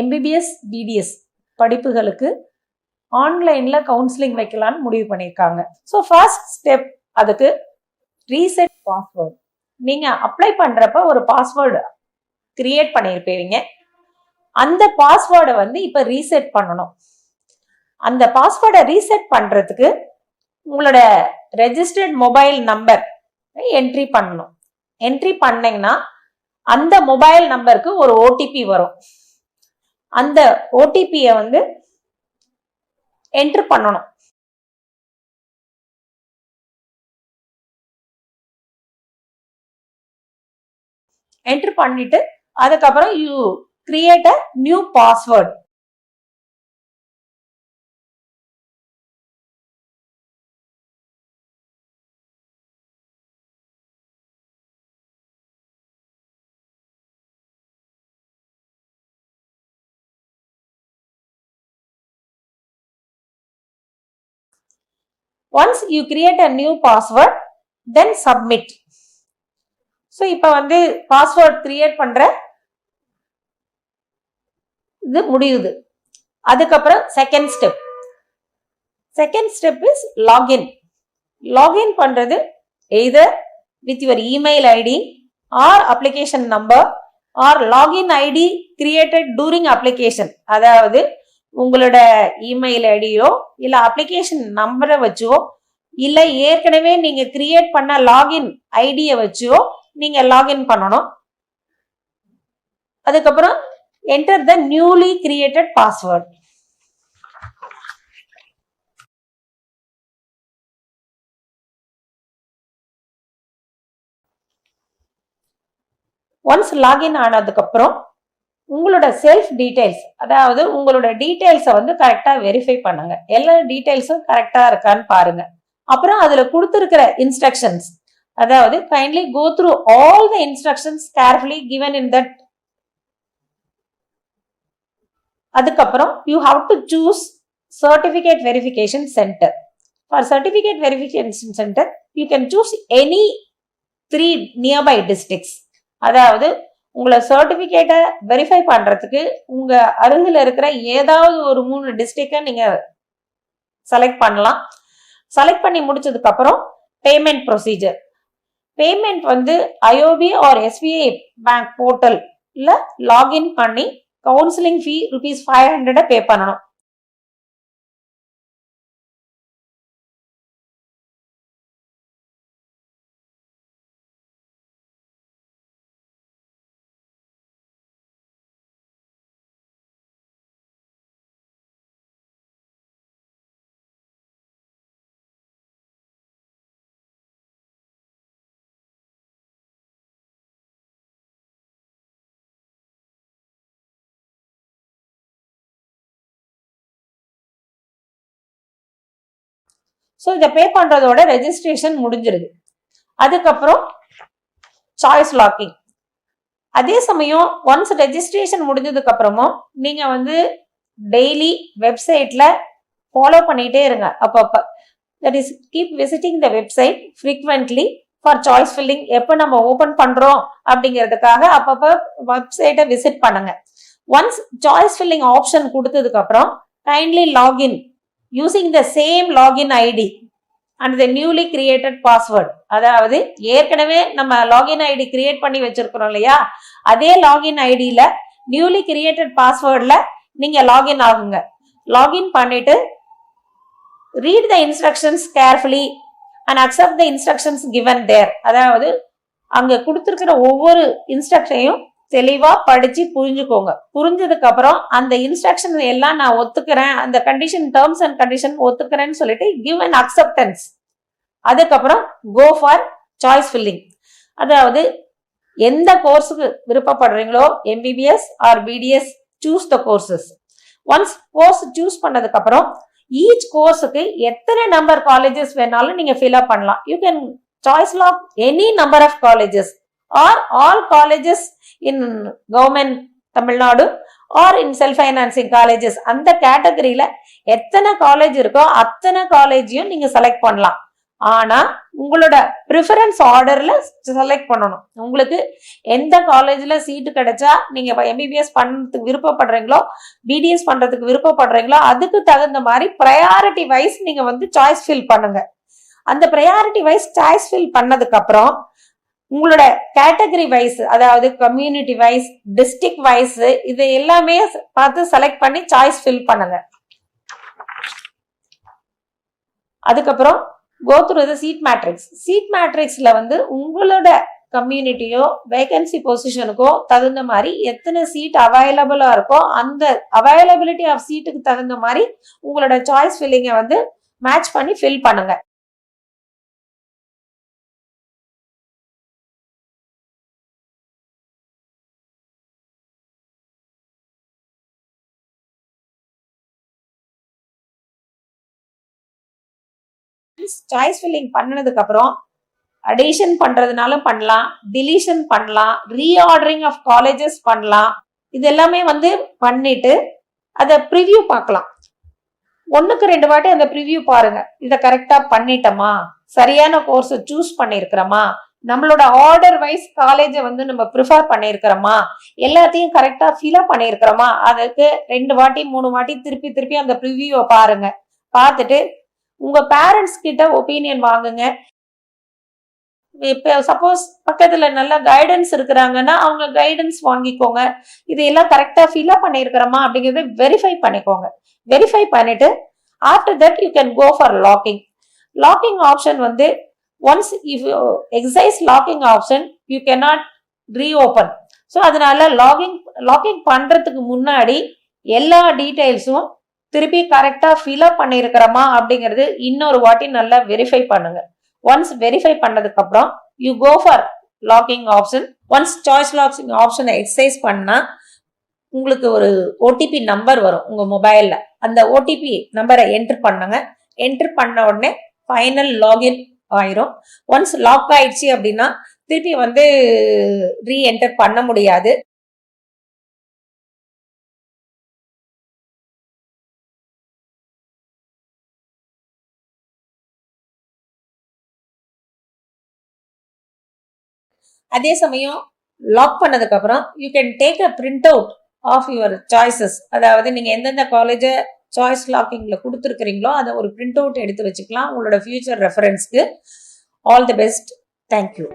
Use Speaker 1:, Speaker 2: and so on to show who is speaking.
Speaker 1: MBBS BDS படிப்புகளுக்கு ஆன்லைன்ல counselling வைக்கலாம்னு முடிவு பண்ணியிருக்காங்க. ஸோ ஃபர்ஸ்ட் ஸ்டெப் அதுக்கு ரீசெட் பாஸ்வேர்டு. நீங்க அப்ளை பண்றப்ப ஒரு பாஸ்வேர்டு கிரியேட் பண்ணியிருப்பீங்க. அந்த பாஸ்வேர்டை இப்ப ரீசெட் பண்ணணும். அந்த பாஸ்வேர்டை ரீசெட் பண்றதுக்கு உங்களோட ரெஜிஸ்டர்ட் மொபைல் நம்பர் என்ட்ரி பண்ணணும். என்ட்ரி பண்ணீங்கன்னா அந்த மொபைல் நம்பருக்கு ஒரு ஓடிபி வரும். அந்த ஓடிபியை என்ட்ரு பண்ணணும். என்ட்ரு பண்ணிட்டு அதுக்கப்புறம் you create a new password. Once you create a new password, then submit. So இப்ப பாஸ்வேர்ட் கிரியேட் பண்ற இது முடியுது. அதுக்கப்புறம் second step is login. Login பண்றது either with your email ID or application number or login ID created during application. அதாவது உங்களோட email ஐடியோ இல்ல application நம்பரை வச்சோ இல்ல ஏற்கனவே நீங்க கிரியேட் பண்ண லாகின் ஐடியை வச்சோ நீங்க லாகின் பண்ணணும். அதுக்கப்புறம் enter the newly created password. Once login ஆனதுக்கு அப்புறம் உங்களோட செல்ஃப் டீடைல்ஸ், அதாவது உங்களோட டீடைல்ஸை கரெக்டா வெரிஃபை பண்ணுங்க. எல்லா டீடைல்ஸும் கரெக்டா இருக்கான்னு பாருங்க. அப்புறம் அதுல கொடுத்திருக்கிற இன்ஸ்ட்ரக்ஷன்ஸ், அதாவது kindly go through all the instructions carefully given in that. அதுக்கப்புறம் you have to choose certificate verification centre. For certificate verification centre you can choose any 3 nearby districts. அதாவது உங்களை சர்டிபிகேட்டை வெரிஃபை பண்றதுக்கு உங்க அருகில் இருக்கிற ஏதாவது ஒரு 3 டிஸ்ட்ரிக்டை நீங்க செலக்ட் பண்ணலாம். செலக்ட் பண்ணி முடிச்சதுக்கு அப்புறம் payment procedure. Payment IOB or SBI bank போர்ட்டல்ல லாகின் பண்ணி கவுன்சிலிங் ஃபீ ₹500 பே பண்ணணும். ஸோ இதை பே பண்றதோட ரெஜிஸ்ட்ரேஷன் முடிஞ்சிருது. அதுக்கப்புறம் சாய்ஸ் லாக்கிங். அதே சமயம் ஒன்ஸ் ரெஜிஸ்ட்ரேஷன் முடிஞ்சதுக்கு அப்புறமும் நீங்க டெய்லி வெப்சைட்ல ஃபாலோ பண்ணிட்டே இருங்க. அப்பப்ப that is keep visiting the website frequently for choice filling. எப்போ நம்ம ஓபன் பண்றோம் அப்படிங்கிறதுக்காக அப்பப்ப வெப்சைட்டை விசிட் பண்ணுங்க. ஒன்ஸ் சாய்ஸ் ஃபில்லிங் ஆப்ஷன் கொடுத்ததுக்கு அப்புறம் kindly login using the same login ID and the newly created password. அதாவது ஏற்கனவே நம்ம லாகின் ஐடி கிரியேட் பண்ணி வச்சிருக்கிறோம் இல்லையா, அதே லாகின் ஐடியில நியூலி கிரியேட்டட் பாஸ்வேர்ட்ல நீங்க லாகின் ஆகுங்க. லாகின் பண்ணிட்டு read the instructions carefully and accept the instructions given there. அதாவது அங்க கொடுத்திருக்கிற ஒவ்வொரு இன்ஸ்ட்ரக்ஷனையும் தெளிவா படிச்சு புரிஞ்சுக்கோங்க. புரிஞ்சதுக்கு அப்புறம் அந்த இன்ஸ்ட்ரக்ஷன் எல்லாம் நான் ஒத்துக்கிறேன், அந்த கண்டிஷன் டேர்ம்ஸ் அண்ட் கண்டிஷன் ஒத்துக்கிறேன்னு சொல்லிட்டு கிவ் அன் அக்செப்டன்ஸ். அதுக்கப்புறம் கோ ஃபார் சாய்ஸ் ஃபில்லிங். அதாவது எந்த கோர்ஸுக்கு விருப்பப்படுறீங்களோ MBBS or BDS choose the courses. Once course choose பண்ணதுக்கு அப்புறம் ஈச் கோர்ஸுக்கு எத்தனை நம்பர் காலேஜஸ் வேணாலும் நீங்க ஃபில் அப் பண்ணலாம். You can choice lock any number of colleges or all colleges in government Tamilnadu or in self-financing colleges. அந்த கேட்டகரியில எத்தனை college இருக்கோ அத்தனை காலேஜையும் நீங்க செலக்ட் பண்ணலாம். ஆனா உங்களோட ப்ரிஃபரன்ஸ் ஆர்டர்ல செலக்ட் பண்ணணும். உங்களுக்கு எந்த காலேஜ்ல சீட்டு கிடைச்சா நீங்க எம்பிபிஎஸ் பண்றதுக்கு விருப்பப்படுறீங்களோ, பிடிஎஸ் பண்றதுக்கு விருப்பப்படுறீங்களோ, அதுக்கு தகுந்த மாதிரி ப்ரையாரிட்டி வைஸ் நீங்க வந்து சாய்ஸ் ஃபில் பண்ணுங்க. அந்த ப்ரையாரிட்டி வைஸ் சாய்ஸ் ஃபில் பண்ணதுக்கு அப்புறம் உங்களோட கேட்டகரி வைஸ், அதாவது கம்யூனிட்டி வைஸ், டிஸ்ட்ரிக்ட் வைஸ், இது எல்லாமே பார்த்து செலக்ட் பண்ணி சாய்ஸ் ஃபில் பண்ணுங்க. அதுக்கப்புறம் go through the seat matrix. seat matrixல வந்து உங்களோட கம்யூனிட்டியோ வேகன்சி பொசிஷனுக்கோ தகுந்த மாதிரி எத்தனை சீட் அவைலபிளா இருக்கோ அந்த அவைலபிலிட்டி ஆஃப் சீட்டுக்கு தகுந்த மாதிரி உங்களோட சாய்ஸ் ஃபில்லிங்கை வந்து மேட்ச் பண்ணி ஃபில் பண்ணுங்க. சாய்ஸ் ஃபில்லிங் பண்ணதுக்கு அப்புறம் அடிஷன் பண்றதுனாலும் பண்ணலாம், டிலீஷன் பண்ணலாம், ரீஆர்டரிங் ஆஃப் காலேஜஸ் பண்ணலாம். இது எல்லாமே வந்து பண்ணிட்டு அதை ப்ரிவியூ பார்க்கலாம். 1க்கு 2 வாட்டி அந்த ப்ரிவியூ பாருங்க. இதை கரெக்டா பண்ணிட்டோமா, சரியான கோர்ஸ் சூஸ் பண்ணிருக்கிறோமா, நம்மளோட ஆர்டர் வைஸ் காலேஜை வந்து நம்ம ப்ரிஃபர் பண்ணிருக்கிறோமா, எல்லாத்தையும் கரெக்டா ஃபில்அப் பண்ணிருக்கிறோமா, அதுக்கு 2 வாட்டி 3 வாட்டி திருப்பி திருப்பி அந்த ப்ரிவியூவை பாருங்க. பார்த்துட்டு உங்க பேரண்ட்ஸ் கிட்ட ஒப்பீனியன் வாங்குங்க. இப்ப சப்போஸ் பக்கத்துல நல்ல கைடன்ஸ் இருக்கிறாங்கன்னா அவங்க கைடன்ஸ் வாங்கிக்கோங்க. இதையெல்லாம் கரெக்டா ஃபில்அப் பண்ணிருக்கிறோமா அப்படிங்கறத வெரிஃபை பண்ணிக்கோங்க. வெரிஃபை பண்ணிட்டு after that you can go for locking. Locking option வந்து once if you exercise locking option you cannot reopen. So அதனால லாக்கிங் பண்றதுக்கு முன்னாடி எல்லா டீடைல்ஸும் திருப்பி கரெக்டா ஃபில்அப் பண்ணிருக்கிறோமா அப்படிங்கிறது இன்னொரு வாட்டி நல்லா வெரிஃபை பண்ணுங்க. ஒன்ஸ் வெரிஃபை பண்ணதுக்கு அப்புறம் you go for locking option. Once choice locking ஆப்ஷனை எக்ஸசைஸ் பண்ணா உங்களுக்கு ஒரு ஓடிபி நம்பர் வரும் உங்க மொபைல்ல. அந்த ஓடிபி நம்பரை என்டர் பண்ணுங்க. என்டர் பண்ண உடனே ஃபைனல் லாகின் ஆயிரும். ஒன்ஸ் லாக் ஆயிடுச்சு அப்படின்னா திருப்பி வந்து ரீஎன்டர் பண்ண முடியாது. அதே சமயம் லாக் பண்ணதுக்கு அப்புறம் you can take a print out of your choices. அதாவது நீங்க எந்தெந்த காலேஜை சாய்ஸ் லாக்கிங்ல கொடுத்துருக்கிறீங்களோ அதை ஒரு பிரிண்ட் அவுட் எடுத்து வச்சுக்கலாம் உங்களோட ஃபியூச்சர் ரெஃபரன்ஸ்க்கு. All the best. தேங்க்யூ.